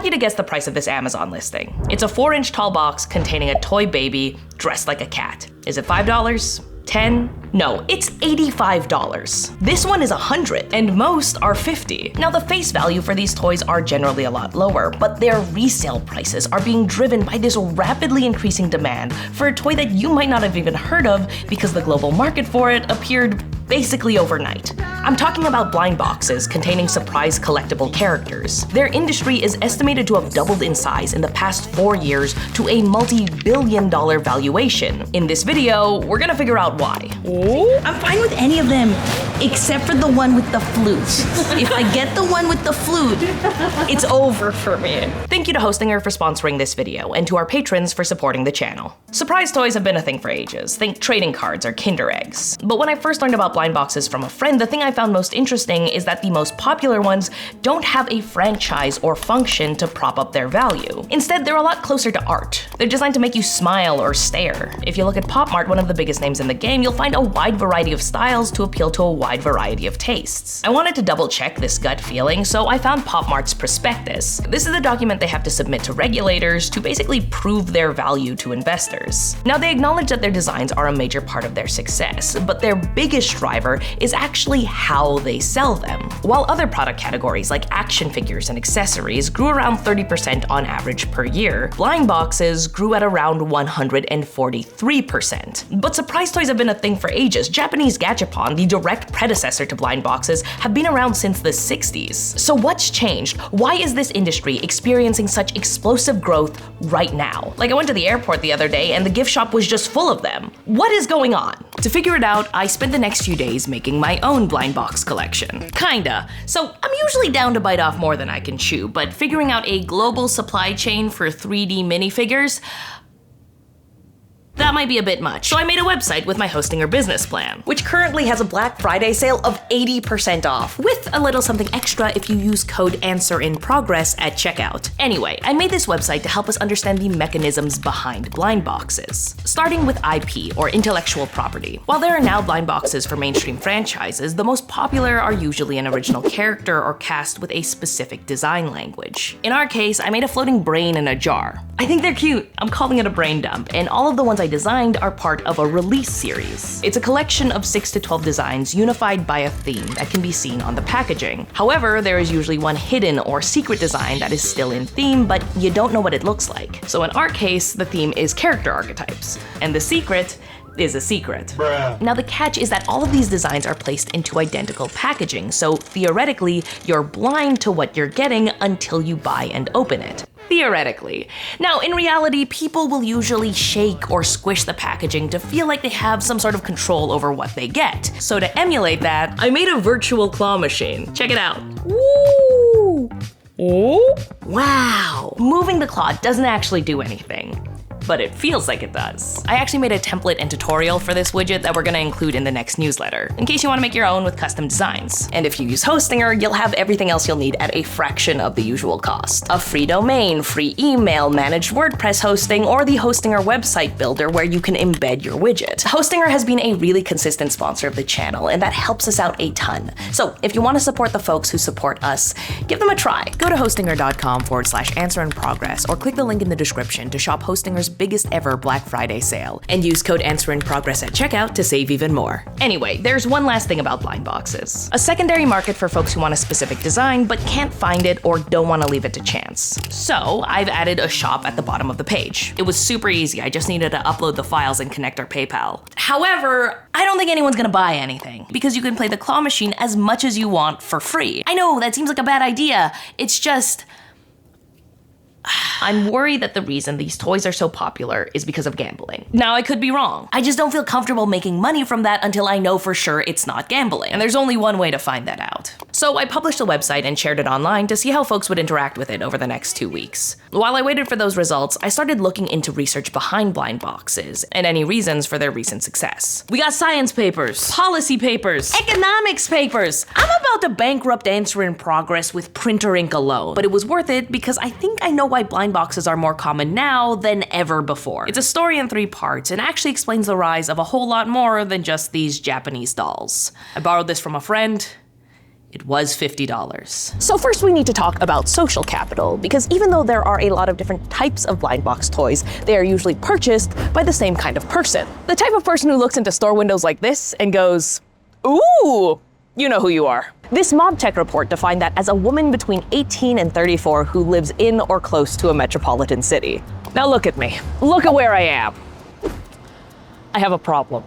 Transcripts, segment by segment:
want you to guess the price of this Amazon listing. It's a 4-inch tall box containing a toy baby dressed like a cat. Is it $5? 10? No, it's $85. This one is $100, and most are $50. Now, the face value for these toys are generally a lot lower, but their resale prices are being driven by this rapidly increasing demand for a toy that you might not have even heard of because the global market for it appeared basically overnight. I'm talking about blind boxes containing surprise collectible characters. Their industry is estimated to have doubled in size in the past 4 years to a multi-billion-dollar valuation. In this video, we're gonna figure out why. I'm fine with any of them, except for the one with the flute. If I get the one with the flute, it's over for me. Thank you to Hostinger for sponsoring this video, and to our patrons for supporting the channel. Surprise toys have been a thing for ages. Think trading cards or Kinder eggs. But when I first learned about blind boxes from a friend, the thing I found most interesting is that the most popular ones don't have a franchise or function to prop up their value. Instead, they're a lot closer to art. They're designed to make you smile or stare. If you look at Pop Mart, one of the biggest names in the game, you'll find a wide variety of styles to appeal to a wide variety of tastes. I wanted to double check this gut feeling, so I found Pop Mart's prospectus. This is a document they have to submit to regulators to basically prove their value to investors. Now, they acknowledge that their designs are a major part of their success, but their biggest driver is actually how they sell them. While other product categories like action figures and accessories grew around 30% on average per year, blind boxes grew at around 143%. But surprise toys have been a thing for ages. Japanese gachapon, the direct predecessor to blind boxes, have been around since the 60s. So what's changed? Why is this industry experiencing such explosive growth right now? Like, I went to the airport the other day and the gift shop was just full of them. What is going on? To figure it out, I spent the next few days making my own blind box collection. Kinda. So I'm usually down to bite off more than I can chew, but figuring out a global supply chain for 3D minifigures, that might be a bit much. So I made a website with my Hostinger business plan, which currently has a Black Friday sale of 80% off, with a little something extra if you use code AnswerInProgress at checkout. Anyway, I made this website to help us understand the mechanisms behind blind boxes. Starting with IP, or intellectual property. While there are now blind boxes for mainstream franchises, the most popular are usually an original character or cast with a specific design language. In our case, I made a floating brain in a jar. I think they're cute. I'm calling it a brain dump, and all of the ones I designed are part of a release series. It's a collection of 6 to 12 designs unified by a theme that can be seen on the packaging. However, there is usually one hidden or secret design that is still in theme, but you don't know what it looks like. So in our case, the theme is character archetypes, and the secret is a secret. Bruh. Now, the catch is that all of these designs are placed into identical packaging, so theoretically, you're blind to what you're getting until you buy and open it. Theoretically. Now, in reality, people will usually shake or squish the packaging to feel like they have some sort of control over what they get. So to emulate that, I made a virtual claw machine. Check it out. Woo! Oh? Wow! Moving the claw doesn't actually do anything, but it feels like it does. I actually made a template and tutorial for this widget that we're gonna include in the next newsletter, in case you wanna make your own with custom designs. And if you use Hostinger, you'll have everything else you'll need at a fraction of the usual cost. A free domain, free email, managed WordPress hosting, or the Hostinger website builder where you can embed your widget. Hostinger has been a really consistent sponsor of the channel, and that helps us out a ton. So if you wanna support the folks who support us, give them a try. Go to hostinger.com/answerinprogress or click the link in the description to shop Hostinger's biggest ever Black Friday sale, and use code AnswerInProgress at checkout to save even more. Anyway, there's one last thing about blind boxes. A secondary market for folks who want a specific design but can't find it or don't want to leave it to chance. So I've added a shop at the bottom of the page. It was super easy, I just needed to upload the files and connect our PayPal. However, I don't think anyone's gonna buy anything, because you can play the claw machine as much as you want for free. I know, that seems like a bad idea. It's just, I'm worried that the reason these toys are so popular is because of gambling. Now, I could be wrong. I just don't feel comfortable making money from that until I know for sure it's not gambling. And there's only one way to find that out. So I published a website and shared it online to see how folks would interact with it over the next 2 weeks. While I waited for those results, I started looking into research behind blind boxes and any reasons for their recent success. We got science papers, policy papers, economics papers. I'm about to bankrupt Answer in Progress with printer ink alone, but it was worth it because I think I know why blind boxes are more common now than ever before. It's a story in 3 parts and actually explains the rise of a whole lot more than just these Japanese dolls. I borrowed this from a friend. It was $50. So first we need to talk about social capital, because even though there are a lot of different types of blind box toys, they are usually purchased by the same kind of person. The type of person who looks into store windows like this and goes, "Ooh, you know who you are." This Mob Tech report defined that as a woman between 18 and 34 who lives in or close to a metropolitan city. Now look at me. Look at where I am. I have a problem.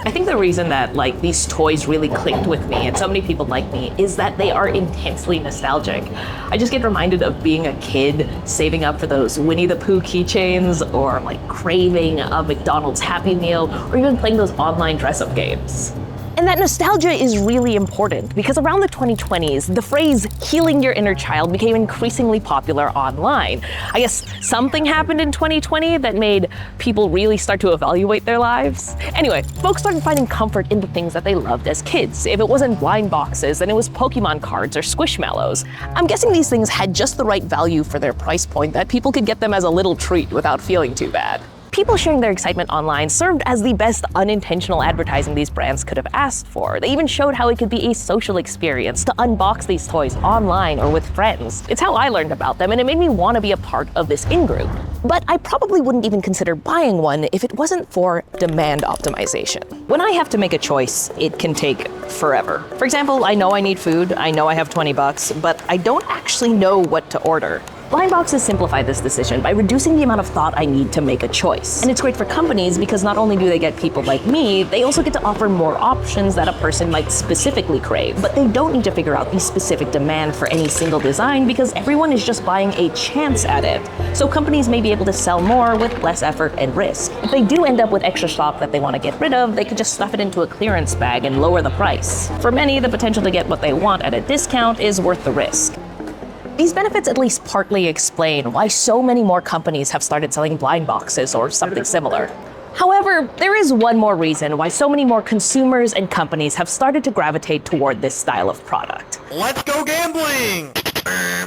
I think the reason that these toys really clicked with me and so many people like me is that they are intensely nostalgic. I just get reminded of being a kid, saving up for those Winnie the Pooh keychains, or craving a McDonald's Happy Meal, or even playing those online dress-up games. And that nostalgia is really important because around the 2020s, the phrase healing your inner child became increasingly popular online. I guess something happened in 2020 that made people really start to evaluate their lives. Anyway, folks started finding comfort in the things that they loved as kids. If it wasn't blind boxes, then it was Pokemon cards or Squishmallows. I'm guessing these things had just the right value for their price point, that people could get them as a little treat without feeling too bad. People sharing their excitement online served as the best unintentional advertising these brands could have asked for. They even showed how it could be a social experience to unbox these toys online or with friends. It's how I learned about them, and it made me want to be a part of this in-group. But I probably wouldn't even consider buying one if it wasn't for demand optimization. When I have to make a choice, it can take forever. For example, I know I need food, I know I have $20, but I don't actually know what to order. Blind boxes simplify this decision by reducing the amount of thought I need to make a choice. And it's great for companies because not only do they get people like me, they also get to offer more options that a person might specifically crave. But they don't need to figure out the specific demand for any single design because everyone is just buying a chance at it. So companies may be able to sell more with less effort and risk. If they do end up with extra stock that they want to get rid of, they could just stuff it into a clearance bag and lower the price. For many, the potential to get what they want at a discount is worth the risk. These benefits at least partly explain why so many more companies have started selling blind boxes or something similar. However, there is one more reason why so many more consumers and companies have started to gravitate toward this style of product. Let's go gambling!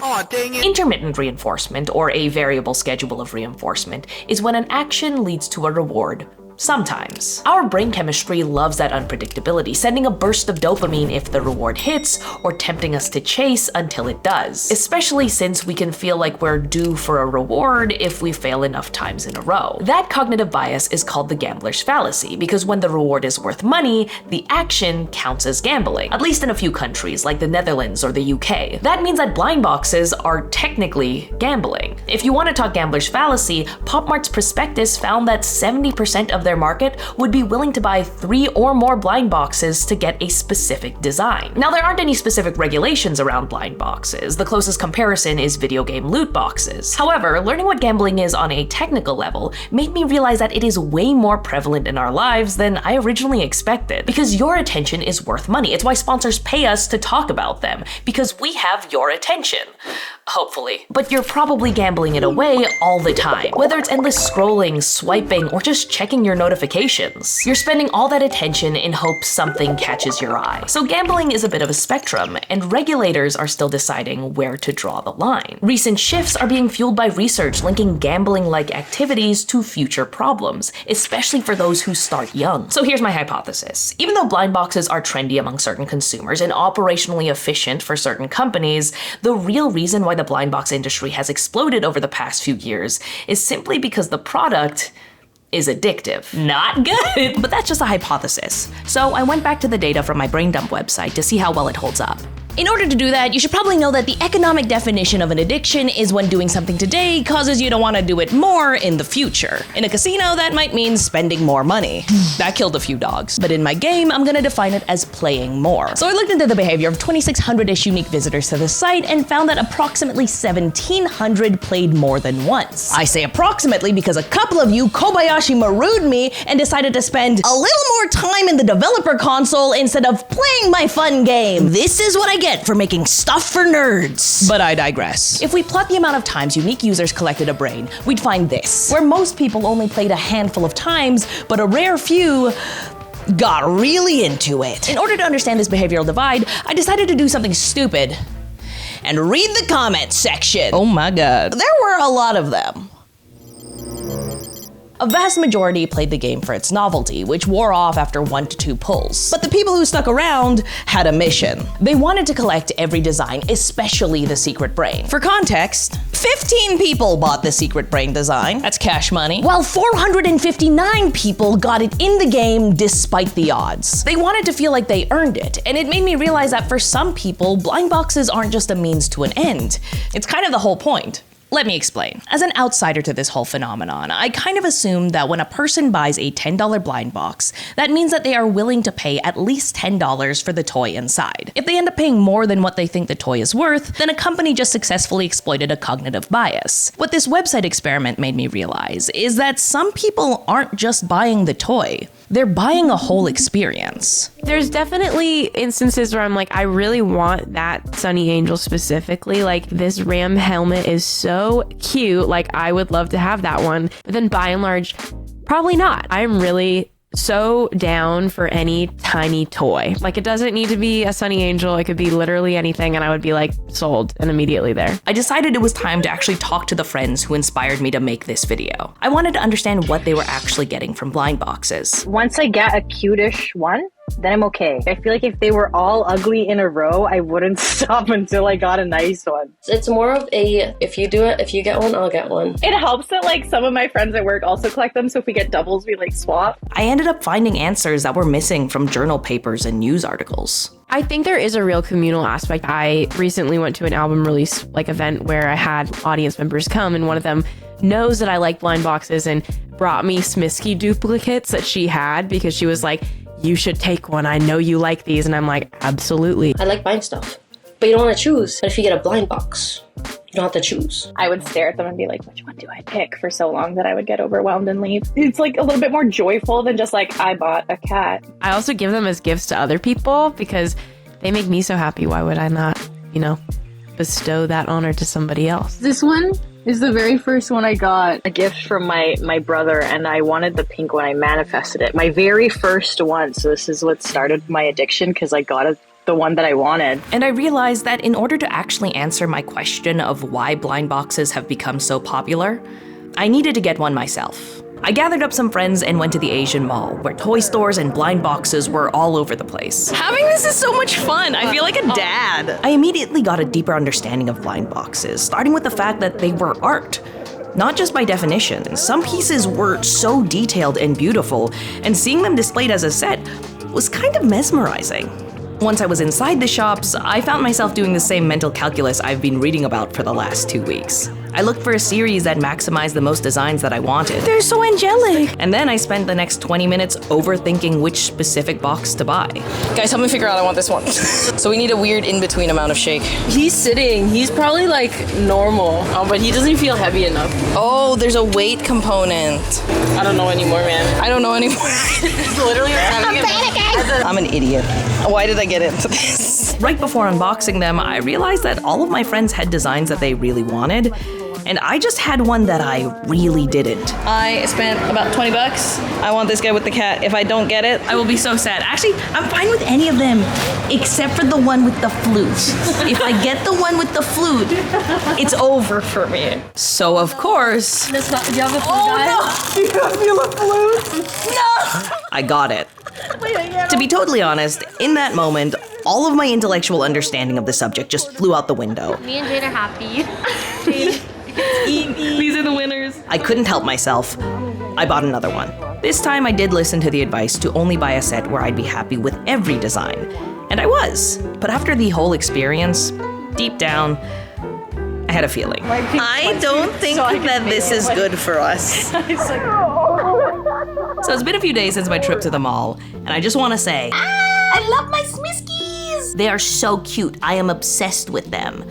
Aw, dang it. Intermittent reinforcement, or a variable schedule of reinforcement, is when an action leads to a reward. Sometimes. Our brain chemistry loves that unpredictability, sending a burst of dopamine if the reward hits, or tempting us to chase until it does. Especially since we can feel like we're due for a reward if we fail enough times in a row. That cognitive bias is called the gambler's fallacy, because when the reward is worth money, the action counts as gambling. At least in a few countries, like the Netherlands or the UK. That means that blind boxes are technically gambling. If you want to talk gambler's fallacy, Pop Mart's prospectus found that 70% of their market would be willing to buy 3 or more blind boxes to get a specific design. Now, there aren't any specific regulations around blind boxes. The closest comparison is video game loot boxes. However, learning what gambling is on a technical level made me realize that it is way more prevalent in our lives than I originally expected. Because your attention is worth money. It's why sponsors pay us to talk about them, because we have your attention. Hopefully. But you're probably gambling it away all the time. Whether it's endless scrolling, swiping, or just checking your notifications. You're spending all that attention in hopes something catches your eye. So gambling is a bit of a spectrum, and regulators are still deciding where to draw the line. Recent shifts are being fueled by research linking gambling-like activities to future problems, especially for those who start young. So here's my hypothesis. Even though blind boxes are trendy among certain consumers and operationally efficient for certain companies, the real reason why the blind box industry has exploded over the past few years is simply because the product is addictive. Not good, but that's just a hypothesis. So I went back to the data from my brain dump website to see how well it holds up. In order to do that, you should probably know that the economic definition of an addiction is when doing something today causes you to want to do it more in the future. In a casino, that might mean spending more money. That killed a few dogs. But in my game, I'm gonna define it as playing more. So I looked into the behavior of 2,600-ish unique visitors to the site and found that approximately 1,700 played more than once. I say approximately because a couple of you Kobayashi Maru'd me and decided to spend a little more time in the developer console instead of playing my fun game. This is what I get for making stuff for nerds. But I digress. If we plot the amount of times unique users collected a brain, we'd find this, where most people only played a handful of times, but a rare few got really into it. In order to understand this behavioral divide, I decided to do something stupid and read the comments section. Oh my god. There were a lot of them. A vast majority played the game for its novelty, which wore off after 1 to 2 pulls. But the people who stuck around had a mission. They wanted to collect every design, especially the secret brain. For context, 15 people bought the secret brain design. That's cash money. While 459 people got it in the game despite the odds. They wanted to feel like they earned it, and it made me realize that for some people, blind boxes aren't just a means to an end. It's kind of the whole point. Let me explain. As an outsider to this whole phenomenon, I kind of assume that when a person buys a $10 blind box, that means that they are willing to pay at least $10 for the toy inside. If they end up paying more than what they think the toy is worth, then a company just successfully exploited a cognitive bias. What this website experiment made me realize is that some people aren't just buying the toy, they're buying a whole experience. There's definitely instances where I'm like, I really want that Sunny Angel specifically. Like, this Ram helmet is so cute. Like, I would love to have that one. But then by and large, probably not. I'm really so down for any tiny toy. Like, it doesn't need to be a Sunny Angel. It could be literally anything, and I would be like sold and immediately there. I decided it was time to actually talk to the friends who inspired me to make this video. I wanted to understand what they were actually getting from blind boxes. Once I get a cutish one, then I'm okay. I feel like if they were all ugly in a row, I wouldn't stop until I got a nice one. It's more of a, if you do it, if you get one, I'll get one. It helps that like some of my friends at work also collect them, so if we get doubles, we like swap. I ended up finding answers that were missing from journal papers and news articles. I think there is a real communal aspect. I recently went to an album release event where I had audience members come, and one of them knows that I like blind boxes and brought me Smisky duplicates that she had because she was like, you should take one. I know you like these. And I'm like, absolutely. I like buying stuff, but you don't want to choose. But if you get a blind box, you don't have to choose. I would stare at them and be like, which one do I pick, for so long that I would get overwhelmed and leave. It's like a little bit more joyful than just like, I bought a cat. I also give them as gifts to other people because they make me so happy. Why would I not, bestow that honor to somebody else? This one is the very first one I got a gift from my brother, and I wanted the pink one. I manifested it. My very first one. So this is what started my addiction because I got the one that I wanted. And I realized that in order to actually answer my question of why blind boxes have become so popular, I needed to get one myself. I gathered up some friends and went to the Asian mall, where toy stores and blind boxes were all over the place. Having this is so much fun. I feel like a dad. I immediately got a deeper understanding of blind boxes, starting with the fact that they were art. Not just by definition, some pieces were so detailed and beautiful, and seeing them displayed as a set was kind of mesmerizing. Once I was inside the shops, I found myself doing the same mental calculus I've been reading about for the last 2 weeks. I looked for a series that maximized the most designs that I wanted. They're so angelic. And then I spent the next 20 minutes overthinking which specific box to buy. Guys, help me figure out I want this one. So we need a weird in-between amount of shake. He's sitting. He's probably like normal, but he doesn't feel heavy enough. Oh, there's a weight component. I don't know anymore, man. I don't know anymore. Literally, I'm an idiot. Why did I get into this? Right before unboxing them, I realized that all of my friends had designs that they really wanted, and I just had one that I really didn't. I spent about 20 bucks. I want this guy with the cat. If I don't get it, I will be so sad. Actually, I'm fine with any of them except for the one with the flute. If I get the one with the flute, it's over for me. So of course, do you have a flute? I got it. To be totally honest, in that moment, all of my intellectual understanding of the subject just flew out the window. Me and Jade are happy. Jade. These are the winners. I couldn't help myself. I bought another one. This time I did listen to the advice to only buy a set where I'd be happy with every design. And I was. But after the whole experience, deep down, I had a feeling. I don't think that this is good for us. So it's been a few days since my trip to the mall, and I just want to say, I love my Smiskies! they are so cute. I am obsessed with them.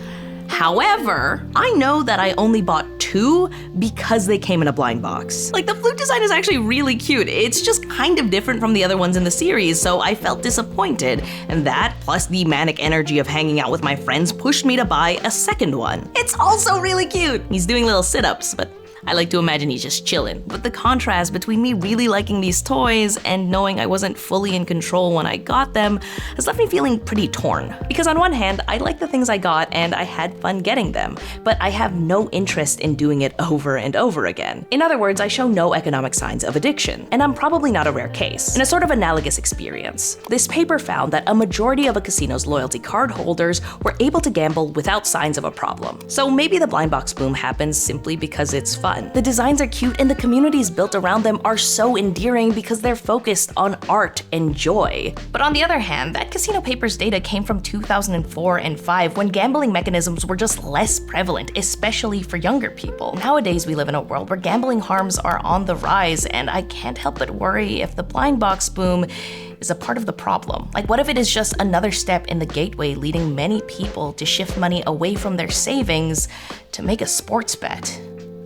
However, I know that I only bought 2 because they came in a blind box. Like, the flute design is actually really cute. It's just kind of different from the other ones in the series, so I felt disappointed. And that, plus the manic energy of hanging out with my friends, pushed me to buy a second one. It's also really cute. He's doing little sit-ups, but I like to imagine he's just chilling. But the contrast between me really liking these toys and knowing I wasn't fully in control when I got them has left me feeling pretty torn. Because on one hand, I like the things I got and I had fun getting them, but I have no interest in doing it over and over again. In other words, I show no economic signs of addiction, and I'm probably not a rare case. In a sort of analogous experience, this paper found that a majority of a casino's loyalty card holders were able to gamble without signs of a problem. So maybe the blind box boom happens simply because it's fun. The designs are cute and the communities built around them are so endearing because they're focused on art and joy. But on the other hand, that casino paper's data came from 2004 and 5 when gambling mechanisms were just less prevalent, especially for younger people. Nowadays, we live in a world where gambling harms are on the rise, and I can't help but worry if the blind box boom is a part of the problem. Like, what if it is just another step in the gateway leading many people to shift money away from their savings to make a sports bet?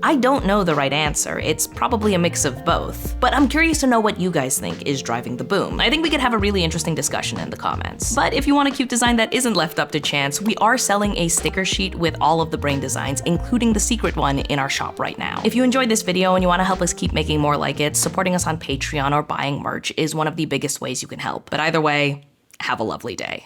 I don't know the right answer. It's probably a mix of both. But I'm curious to know what you guys think is driving the boom. I think we could have a really interesting discussion in the comments. But if you want a cute design that isn't left up to chance, we are selling a sticker sheet with all of the brain designs, including the secret one, in our shop right now. If you enjoyed this video and you want to help us keep making more like it, supporting us on Patreon or buying merch is one of the biggest ways you can help. But either way, have a lovely day.